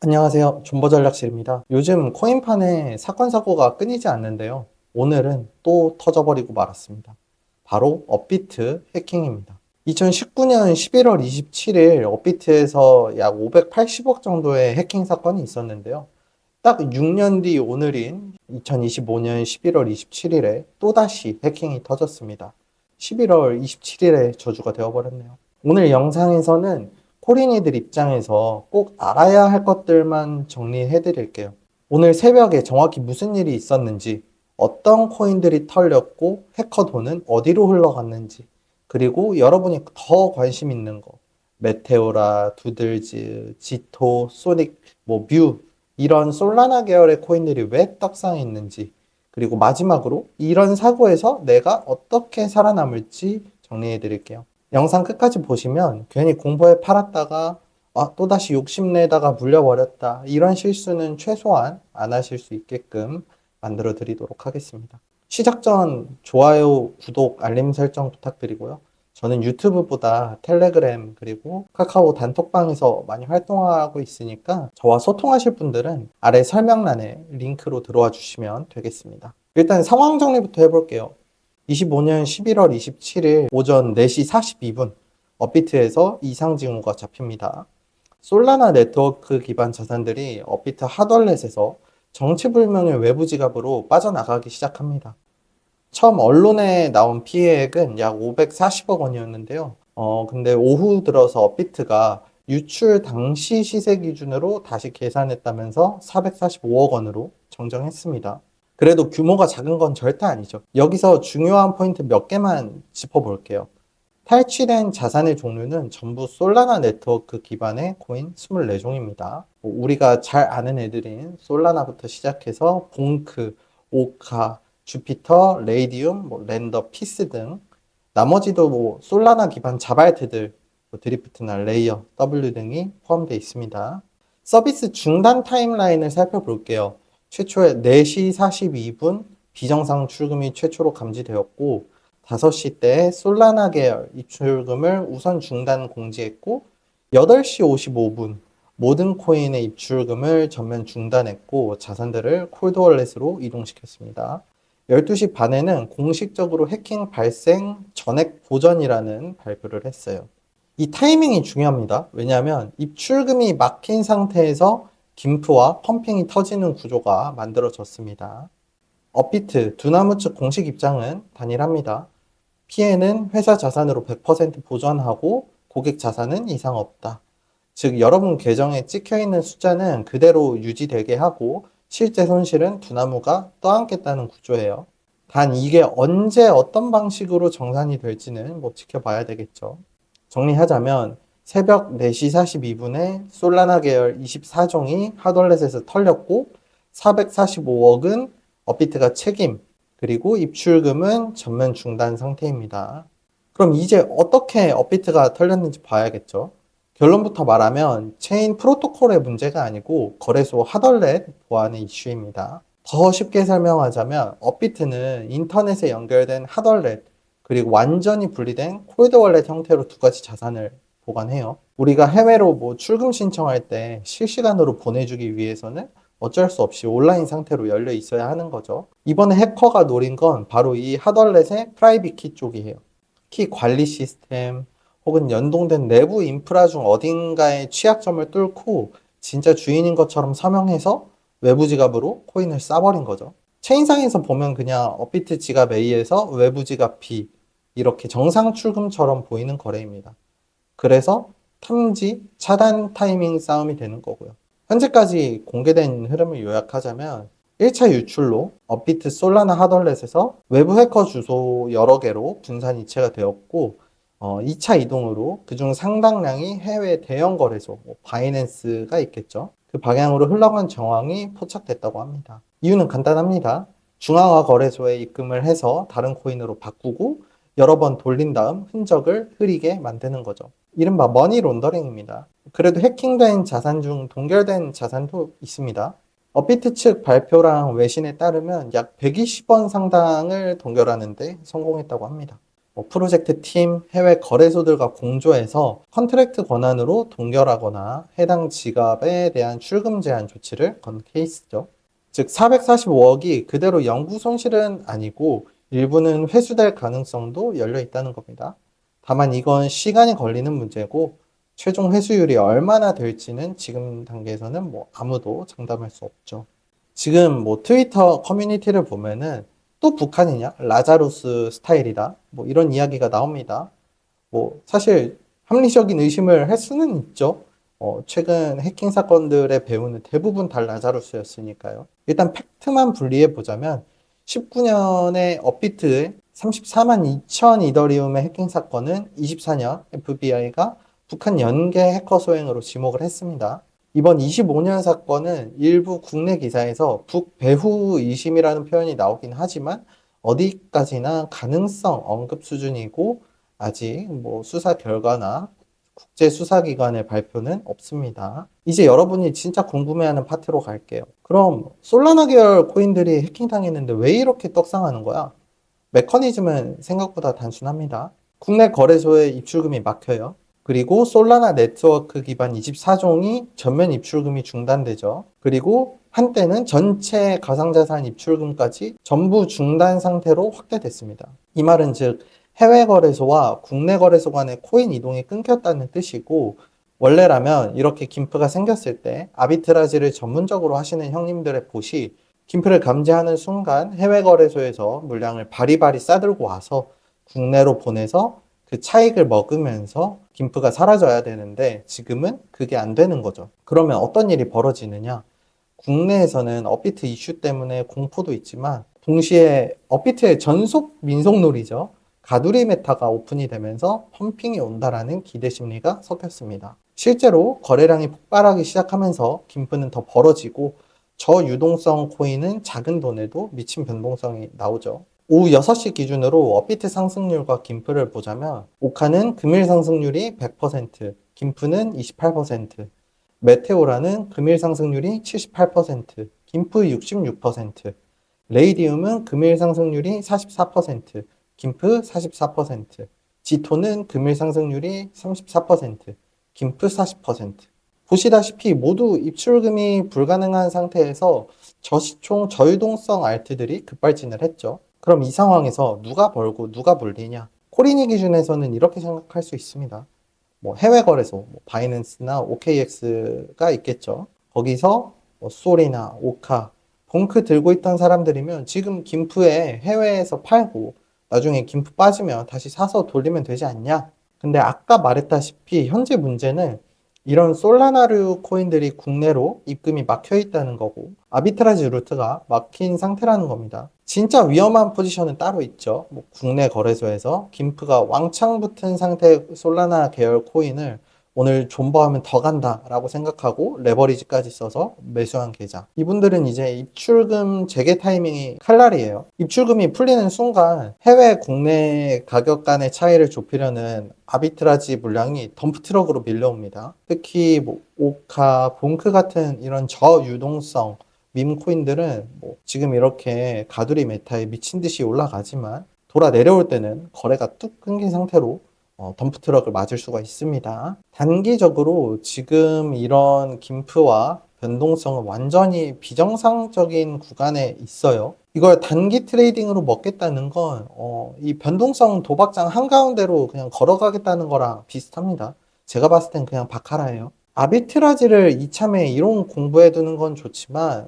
안녕하세요. 존버전략실입니다. 요즘 코인판에 사건 사고가 끊이지 않는데요. 오늘은 또 터져버리고 말았습니다. 바로 업비트 해킹입니다. 2019년 11월 27일 업비트에서 약 580억 정도의 해킹 사건이 있었는데요. 딱 6년 뒤 오늘인 2025년 11월 27일에 또다시 해킹이 터졌습니다. 11월 27일의 저주가 되어버렸네요. 오늘 영상에서는 코린이들 입장에서 꼭 알아야 할 것들만 정리해 드릴게요. 오늘 새벽에 정확히 무슨 일이 있었는지, 어떤 코인들이 털렸고 해커 돈은 어디로 흘러갔는지, 그리고 여러분이 더 관심 있는 거, 메테오라, 두들즈, 지토, 소닉, 뮤 이런 솔라나 계열의 코인들이 왜 떡상했는지, 그리고 마지막으로 이런 사고에서 내가 어떻게 살아남을지 정리해 드릴게요. 영상 끝까지 보시면 괜히 공포에 팔았다가 또다시 욕심내다가 물려버렸다. 이런 실수는 최소한 안 하실 수 있게끔 만들어 드리도록 하겠습니다. 시작 전 좋아요, 구독, 알림 설정 부탁드리고요. 저는 유튜브보다 텔레그램 그리고 카카오 단톡방에서 많이 활동하고 있으니까 저와 소통하실 분들은 아래 설명란에 링크로 들어와 주시면 되겠습니다. 일단 상황 정리부터 해볼게요. 25년 11월 27일 오전 4시 42분 업비트에서 이상 징후가 잡힙니다. 솔라나 네트워크 기반 자산들이 업비트 핫월렛에서 정체불명의 외부 지갑으로 빠져나가기 시작합니다. 처음 언론에 나온 피해액은 약 540억 원이었는데요. 근데 오후 들어서 업비트가 유출 당시 시세 기준으로 다시 계산했다면서 445억 원으로 정정했습니다. 그래도 규모가 작은 건 절대 아니죠. 여기서 중요한 포인트 몇 개만 짚어볼게요. 탈취된 자산의 종류는 전부 솔라나 네트워크 기반의 코인 24종입니다. 우리가 잘 아는 애들인 솔라나부터 시작해서 봉크, 오카, 주피터, 레이디움, 랜더, 피스 등 나머지도 솔라나 기반 자발트들, 드리프트나 레이어, W 등이 포함되어 있습니다. 서비스 중단 타임라인을 살펴볼게요. 최초에 4시 42분 비정상 출금이 최초로 감지되었고 5시 때 솔라나 계열 입출금을 우선 중단 공지했고 8시 55분 모든 코인의 입출금을 전면 중단했고 자산들을 콜드월렛으로 이동시켰습니다. 12시 반에는 공식적으로 해킹 발생 전액 보전이라는 발표를 했어요. 이 타이밍이 중요합니다. 왜냐하면 입출금이 막힌 상태에서 김프와 펌핑이 터지는 구조가 만들어졌습니다. 업비트, 두나무 측 공식 입장은 단일합니다. 피해는 회사 자산으로 100% 보전하고 고객 자산은 이상 없다. 즉, 여러분 계정에 찍혀 있는 숫자는 그대로 유지되게 하고 실제 손실은 두나무가 떠안겠다는 구조예요. 단 이게 언제 어떤 방식으로 정산이 될지는 지켜봐야 되겠죠. 정리하자면 새벽 4시 42분에 솔라나 계열 24종이 핫월렛에서 털렸고 445억은 업비트가 책임, 그리고 입출금은 전면 중단 상태입니다. 그럼 이제 어떻게 업비트가 털렸는지 봐야겠죠. 결론부터 말하면 체인 프로토콜의 문제가 아니고 거래소 핫월렛 보안의 이슈입니다. 더 쉽게 설명하자면 업비트는 인터넷에 연결된 핫월렛 그리고 완전히 분리된 콜드월렛 형태로 두 가지 자산을 보관해요. 우리가 해외로 출금 신청할 때 실시간으로 보내주기 위해서는 어쩔 수 없이 온라인 상태로 열려 있어야 하는 거죠. 이번에 해커가 노린 건 바로 이 핫월렛의 프라이빗 키 쪽이에요. 키 관리 시스템 혹은 연동된 내부 인프라 중 어딘가의 취약점을 뚫고 진짜 주인인 것처럼 서명해서 외부 지갑으로 코인을 싸버린 거죠. 체인상에서 보면 그냥 업비트 지갑 A에서 외부 지갑 B 이렇게 정상 출금처럼 보이는 거래입니다. 그래서 탐지, 차단 타이밍 싸움이 되는 거고요. 현재까지 공개된 흐름을 요약하자면 1차 유출로 업비트 솔라나 핫월렛에서 외부 해커 주소 여러 개로 분산 이체가 되었고 2차 이동으로 그중 상당량이 해외 대형 거래소, 바이낸스가 있겠죠. 그 방향으로 흘러간 정황이 포착됐다고 합니다. 이유는 간단합니다. 중앙화 거래소에 입금을 해서 다른 코인으로 바꾸고 여러 번 돌린 다음 흔적을 흐리게 만드는 거죠. 이른바 머니 론더링입니다. 그래도 해킹된 자산 중 동결된 자산도 있습니다. 업비트 측 발표랑 외신에 따르면 약 120원 상당을 동결하는데 성공했다고 합니다. 프로젝트 팀, 해외 거래소들과 공조해서 컨트랙트 권한으로 동결하거나 해당 지갑에 대한 출금 제한 조치를 건 케이스죠. 즉 445억이 그대로 영구 손실은 아니고 일부는 회수될 가능성도 열려 있다는 겁니다. 다만 이건 시간이 걸리는 문제고 최종 회수율이 얼마나 될지는 지금 단계에서는 아무도 장담할 수 없죠. 지금 트위터 커뮤니티를 보면은 또 북한이냐? 라자루스 스타일이다. 이런 이야기가 나옵니다. 사실 합리적인 의심을 할 수는 있죠. 최근 해킹 사건들의 배후는 대부분 다 라자루스였으니까요. 일단 팩트만 분리해 보자면 19년에 업비트의 34만 2천 이더리움의 해킹 사건은 24년 FBI가 북한 연계 해커 소행으로 지목을 했습니다. 이번 25년 사건은 일부 국내 기사에서 북배후 의심이라는 표현이 나오긴 하지만 어디까지나 가능성 언급 수준이고 아직 수사 결과나 국제 수사기관의 발표는 없습니다. 이제 여러분이 진짜 궁금해하는 파트로 갈게요. 그럼 솔라나 계열 코인들이 해킹당했는데 왜 이렇게 떡상하는 거야? 메커니즘은 생각보다 단순합니다. 국내 거래소에 입출금이 막혀요. 그리고 솔라나 네트워크 기반 24종이 전면 입출금이 중단되죠. 그리고 한때는 전체 가상자산 입출금까지 전부 중단 상태로 확대됐습니다. 이 말은 즉 해외 거래소와 국내 거래소 간의 코인 이동이 끊겼다는 뜻이고 원래라면 이렇게 김프가 생겼을 때 아비트라지를 전문적으로 하시는 형님들의 봇이 김프를 감지하는 순간 해외 거래소에서 물량을 바리바리 싸들고 와서 국내로 보내서 그 차익을 먹으면서 김프가 사라져야 되는데 지금은 그게 안 되는 거죠. 그러면 어떤 일이 벌어지느냐? 국내에서는 업비트 이슈 때문에 공포도 있지만 동시에 업비트의 전속 민속놀이죠. 가두리 메타가 오픈이 되면서 펌핑이 온다라는 기대 심리가 섞였습니다. 실제로 거래량이 폭발하기 시작하면서 김프는 더 벌어지고 저유동성 코인은 작은 돈에도 미친 변동성이 나오죠. 오후 6시 기준으로 업비트 상승률과 김프를 보자면 오카는 금일 상승률이 100%, 김프는 28%, 메테오라는 금일 상승률이 78%, 김프 66%, 레이디움은 금일 상승률이 44%, 김프 44%, 지토는 금일 상승률이 34%, 김프 40%. 보시다시피 모두 입출금이 불가능한 상태에서 저시총 저유동성 알트들이 급발진을 했죠. 그럼 이 상황에서 누가 벌고 누가 물리냐? 코리니 기준에서는 이렇게 생각할 수 있습니다. 해외 거래소, 바이낸스나 OKX가 있겠죠. 거기서 소리나 오카, 봉크 들고 있던 사람들이면 지금 김프에 해외에서 팔고 나중에 김프 빠지면 다시 사서 돌리면 되지 않냐? 근데 아까 말했다시피 현재 문제는 이런 솔라나류 코인들이 국내로 입금이 막혀 있다는 거고 아비트라지 루트가 막힌 상태라는 겁니다. 진짜 위험한 포지션은 따로 있죠. 국내 거래소에서 김프가 왕창 붙은 상태 솔라나 계열 코인을 오늘 존버하면 더 간다라고 생각하고 레버리지까지 써서 매수한 계좌. 이분들은 이제 입출금 재개 타이밍이 칼날이에요. 입출금이 풀리는 순간 해외 국내 가격 간의 차이를 좁히려는 아비트라지 물량이 덤프트럭으로 밀려옵니다. 특히 오카, 봉크 같은 이런 저유동성 밈코인들은 지금 이렇게 가두리 메타에 미친 듯이 올라가지만 돌아 내려올 때는 거래가 뚝 끊긴 상태로 덤프트럭을 맞을 수가 있습니다. 단기적으로 지금 이런 김프와 변동성은 완전히 비정상적인 구간에 있어요. 이걸 단기 트레이딩으로 먹겠다는 건 이 변동성 도박장 한가운데로 그냥 걸어가겠다는 거랑 비슷합니다. 제가 봤을 땐 그냥 바카라예요. 아비트라지를 이참에 이론 공부해 두는 건 좋지만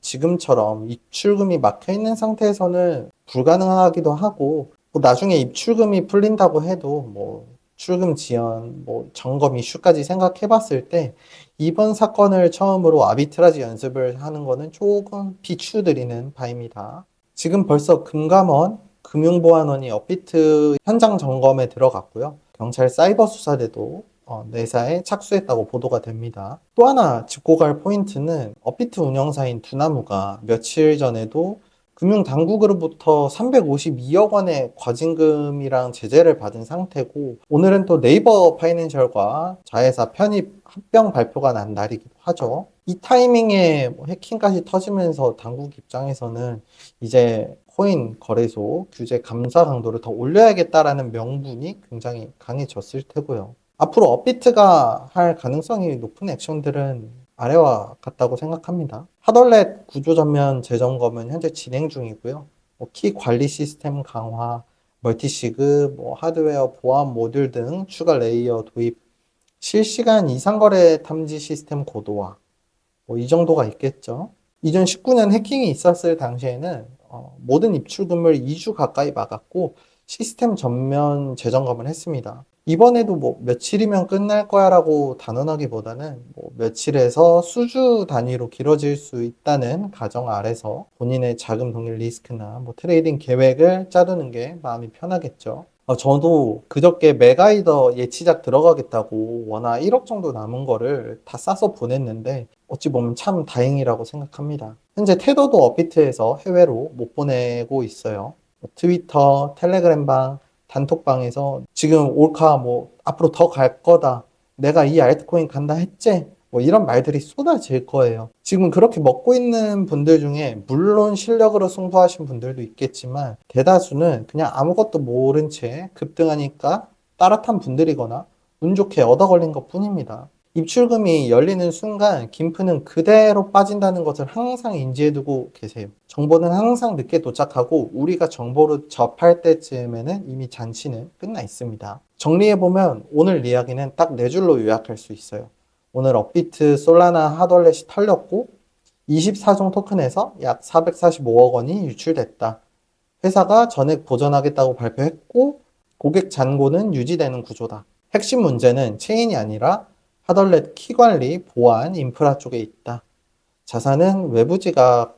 지금처럼 입출금이 막혀 있는 상태에서는 불가능하기도 하고 나중에 입출금이 풀린다고 해도 출금 지연, 점검 이슈까지 생각해 봤을 때 이번 사건을 처음으로 아비트라지 연습을 하는 거는 조금 비추드리는 바입니다. 지금 벌써 금감원, 금융보안원이 업비트 현장 점검에 들어갔고요. 경찰 사이버 수사대도 내사에 착수했다고 보도가 됩니다. 또 하나 짚고 갈 포인트는 업비트 운영사인 두나무가 며칠 전에도 금융당국으로부터 352억 원의 과징금이랑 제재를 받은 상태고 오늘은 또 네이버 파이낸셜과 자회사 편입 합병 발표가 난 날이기도 하죠. 이 타이밍에 해킹까지 터지면서 당국 입장에서는 이제 코인 거래소 규제 감사 강도를 더 올려야겠다라는 명분이 굉장히 강해졌을 테고요. 앞으로 업비트가 할 가능성이 높은 액션들은 아래와 같다고 생각합니다. 하덜렛 구조 전면 재점검은 현재 진행 중이고요. 키 관리 시스템 강화, 멀티시그, 하드웨어 보안 모듈 등 추가 레이어 도입, 실시간 이상거래 탐지 시스템 고도화, 이 정도가 있겠죠. 2019년 해킹이 있었을 당시에는 모든 입출금을 2주 가까이 막았고 시스템 전면 재점검을 했습니다. 이번에도 며칠이면 끝날 거야 라고 단언하기보다는 며칠에서 수주 단위로 길어질 수 있다는 가정 아래서 본인의 자금 동일 리스크나 트레이딩 계획을 짜두는 게 마음이 편하겠죠. 저도 그저께 메가이더 예치작 들어가겠다고 원화 1억 정도 남은 거를 다 싸서 보냈는데 어찌 보면 참 다행이라고 생각합니다. 현재 테더도 업비트에서 해외로 못 보내고 있어요. 트위터, 텔레그램방, 단톡방에서 지금 올카 앞으로 더 갈 거다. 내가 이 알트코인 간다 했지? 이런 말들이 쏟아질 거예요. 지금 그렇게 먹고 있는 분들 중에 물론 실력으로 승부하신 분들도 있겠지만 대다수는 그냥 아무것도 모른 채 급등하니까 따라탄 분들이거나 운 좋게 얻어 걸린 것 뿐입니다. 입출금이 열리는 순간 김프는 그대로 빠진다는 것을 항상 인지해 두고 계세요. 정보는 항상 늦게 도착하고 우리가 정보를 접할 때쯤에는 이미 잔치는 끝나 있습니다. 정리해보면 오늘 이야기는 딱 네 줄로 요약할 수 있어요. 오늘 업비트, 솔라나, 하덜렛이 털렸고 24종 토큰에서 약 445억 원이 유출됐다. 회사가 전액 보전하겠다고 발표했고 고객 잔고는 유지되는 구조다. 핵심 문제는 체인이 아니라 하덜렛 키관리, 보안, 인프라 쪽에 있다. 자산은 외부 지갑,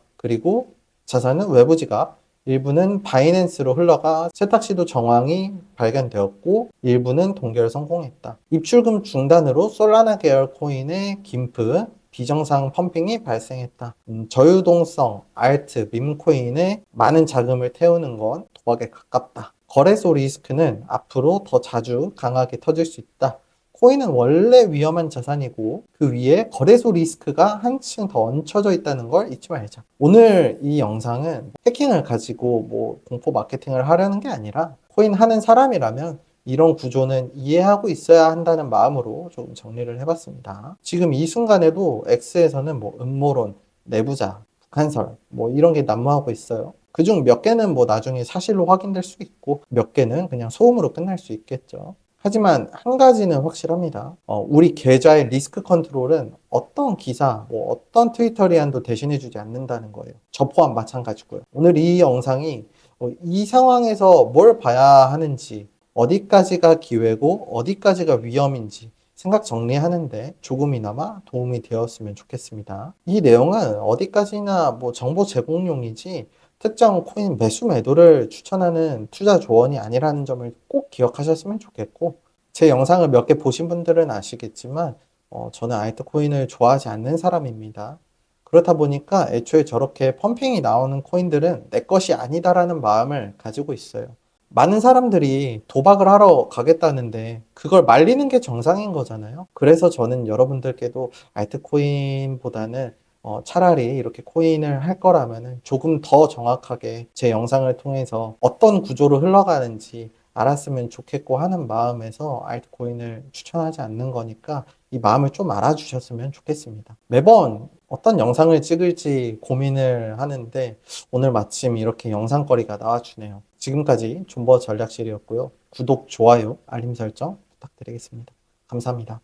일부는 바이낸스로 흘러가 세탁시도 정황이 발견되었고 일부는 동결 성공했다. 입출금 중단으로 솔라나 계열 코인의 김프, 비정상 펌핑이 발생했다. 저유동성, 알트, 밈코인에 많은 자금을 태우는 건 도박에 가깝다. 거래소 리스크는 앞으로 더 자주 강하게 터질 수 있다. 코인은 원래 위험한 자산이고 그 위에 거래소 리스크가 한층 더 얹혀져 있다는 걸 잊지 말자. 오늘 이 영상은 해킹을 가지고 공포 마케팅을 하려는 게 아니라 코인 하는 사람이라면 이런 구조는 이해하고 있어야 한다는 마음으로 좀 정리를 해봤습니다. 지금 이 순간에도 X에서는 음모론, 내부자, 북한설 이런 게 난무하고 있어요. 그중 몇 개는 나중에 사실로 확인될 수 있고 몇 개는 그냥 소음으로 끝날 수 있겠죠. 하지만 한 가지는 확실합니다. 우리 계좌의 리스크 컨트롤은 어떤 기사, 어떤 트위터리안도 대신해주지 않는다는 거예요. 저 포함 마찬가지고요. 오늘 이 영상이 이 상황에서 뭘 봐야 하는지, 어디까지가 기회고 어디까지가 위험인지 생각 정리하는데 조금이나마 도움이 되었으면 좋겠습니다. 이 내용은 어디까지나 정보 제공용이지 특정 코인 매수 매도를 추천하는 투자 조언이 아니라는 점을 꼭 기억하셨으면 좋겠고 제 영상을 몇 개 보신 분들은 아시겠지만 저는 알트코인을 좋아하지 않는 사람입니다. 그렇다 보니까 애초에 저렇게 펌핑이 나오는 코인들은 내 것이 아니다라는 마음을 가지고 있어요. 많은 사람들이 도박을 하러 가겠다는데 그걸 말리는 게 정상인 거잖아요. 그래서 저는 여러분들께도 알트코인보다는 차라리 이렇게 코인을 할 거라면 조금 더 정확하게 제 영상을 통해서 어떤 구조로 흘러가는지 알았으면 좋겠고 하는 마음에서 알트코인을 추천하지 않는 거니까 이 마음을 좀 알아주셨으면 좋겠습니다. 매번 어떤 영상을 찍을지 고민을 하는데 오늘 마침 이렇게 영상거리가 나와주네요. 지금까지 존버 전략실이었고요. 구독, 좋아요, 알림 설정 부탁드리겠습니다. 감사합니다.